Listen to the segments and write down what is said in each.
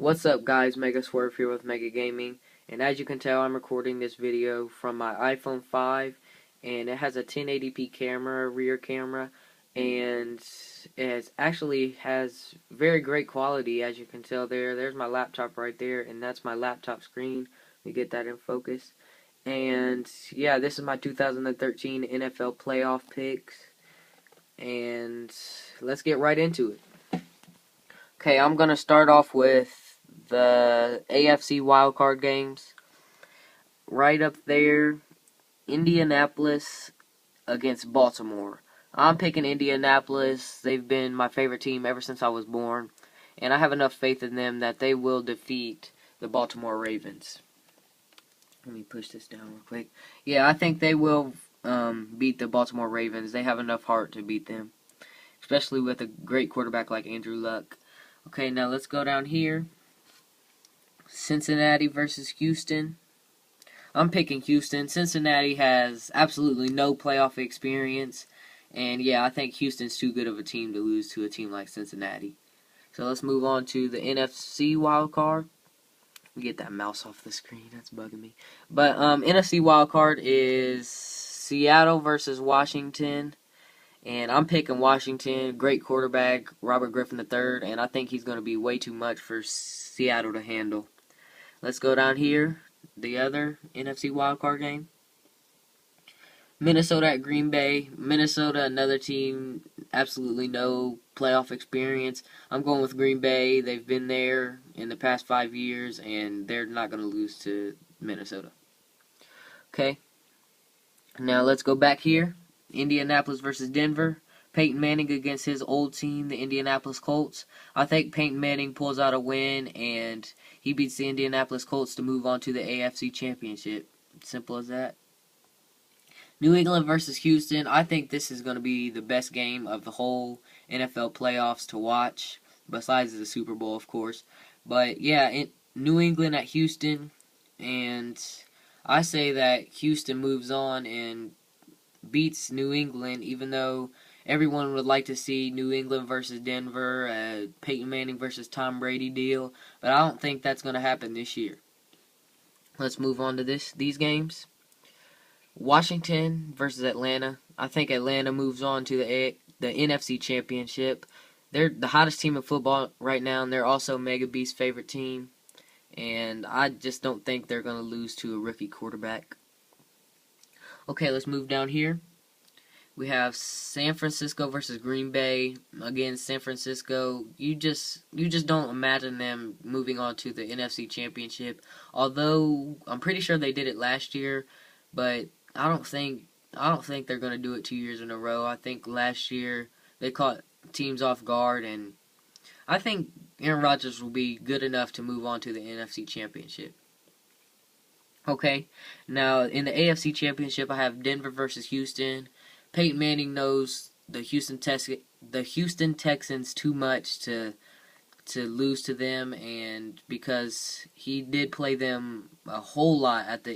What's up guys, MeGa SwErVe here with MeGa Gaming, and as you can tell I'm recording this video from my iPhone 5, and it has a 1080p camera, rear camera, and it actually has very great quality. As you can tell there's my laptop right there, and that's my laptop screen. Let me get that in focus. And yeah, this is my 2013 NFL playoff picks, and let's get right into it. Okay, I'm going to start off with the AFC wildcard games. Right up there, Indianapolis against Baltimore. I'm picking Indianapolis. They've been my favorite team ever since I was born, and I have enough faith in them that they will defeat the Baltimore Ravens. Let me push this down real quick. Yeah, I think they will beat the Baltimore Ravens. They have enough heart to beat them, especially with a great quarterback like Andrew Luck. Okay, now let's go down here. Cincinnati versus Houston. I'm picking Houston. Cincinnati has absolutely no playoff experience. And yeah, I think Houston's too good of a team to lose to a team like Cincinnati. So let's move on to the NFC wildcard. Get that mouse off the screen. That's bugging me. But NFC wildcard is Seattle versus Washington. And I'm picking Washington. Great quarterback, Robert Griffin III. And I think he's going to be way too much for Seattle to handle. Let's go down here. The other NFC wildcard game. Minnesota at Green Bay. Minnesota, another team, absolutely no playoff experience. I'm going with Green Bay. They've been there in the past 5 years, and they're not going to lose to Minnesota. Okay. Now let's go back here. Indianapolis versus Denver. Peyton Manning against his old team, the Indianapolis Colts. I think Peyton Manning pulls out a win, and he beats the Indianapolis Colts to move on to the AFC Championship. Simple as that. New England versus Houston. I think this is going to be the best game of the whole NFL playoffs to watch, besides the Super Bowl, of course. But yeah, New England at Houston, and I say that Houston moves on and beats New England, even though everyone would like to see New England versus Denver, Peyton Manning versus Tom Brady deal, but I don't think that's going to happen this year. Let's move on to these games. Washington versus Atlanta. I think Atlanta moves on to the NFC Championship. They're the hottest team in football right now, and they're also Mega B's favorite team. And I just don't think they're going to lose to a rookie quarterback. Okay, let's move down here. We have San Francisco versus Green Bay. Again, San Francisco, you just don't imagine them moving on to the NFC Championship. Although I'm pretty sure they did it last year, but I don't think they're going to do it 2 years in a row. I think last year they caught teams off guard, and I think Aaron Rodgers will be good enough to move on to the NFC Championship. Okay, now in the AFC Championship, I have Denver versus Houston. Peyton Manning knows the Houston Texans too much to lose to them, and because he did play them a whole lot at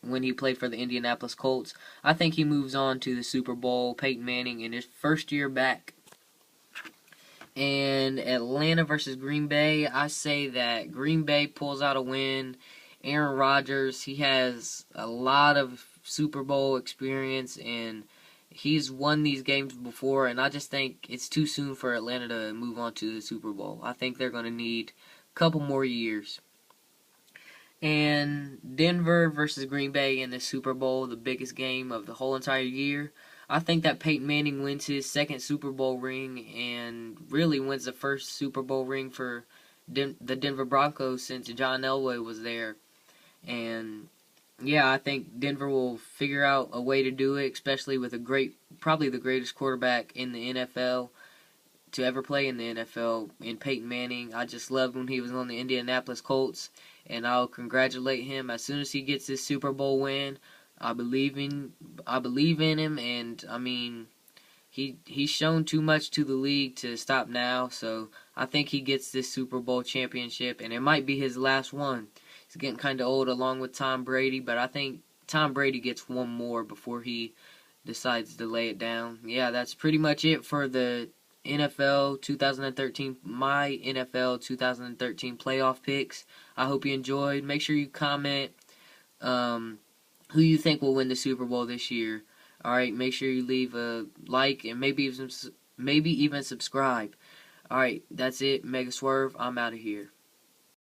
when he played for the Indianapolis Colts, I think he moves on to the Super Bowl. Peyton Manning in his first year back. And Atlanta versus Green Bay, I say that Green Bay pulls out a win. Aaron Rodgers, he has a lot of Super Bowl experience, and he's won these games before, and I just think it's too soon for Atlanta to move on to the Super Bowl. I think they're going to need a couple more years. And Denver versus Green Bay in the Super Bowl, the biggest game of the whole entire year. I think that Peyton Manning wins his second Super Bowl ring and really wins the first Super Bowl ring for the Denver Broncos since John Elway was there. And yeah, I think Denver will figure out a way to do it, especially with probably the greatest quarterback in the NFL to ever play in the NFL, in Peyton Manning. I just loved when he was on the Indianapolis Colts, and I'll congratulate him as soon as he gets his Super Bowl win. I believe in him, and I mean, he's shown too much to the league to stop now. So I think he gets this Super Bowl championship, and it might be his last one. He's getting kind of old along with Tom Brady, but I think Tom Brady gets one more before he decides to lay it down. Yeah, that's pretty much it for the NFL 2013, my NFL 2013 playoff picks. I hope you enjoyed. Make sure you comment who you think will win the Super Bowl this year. All right, make sure you leave a like and maybe even subscribe. All right, that's it. Mega Swerve. I'm out of here.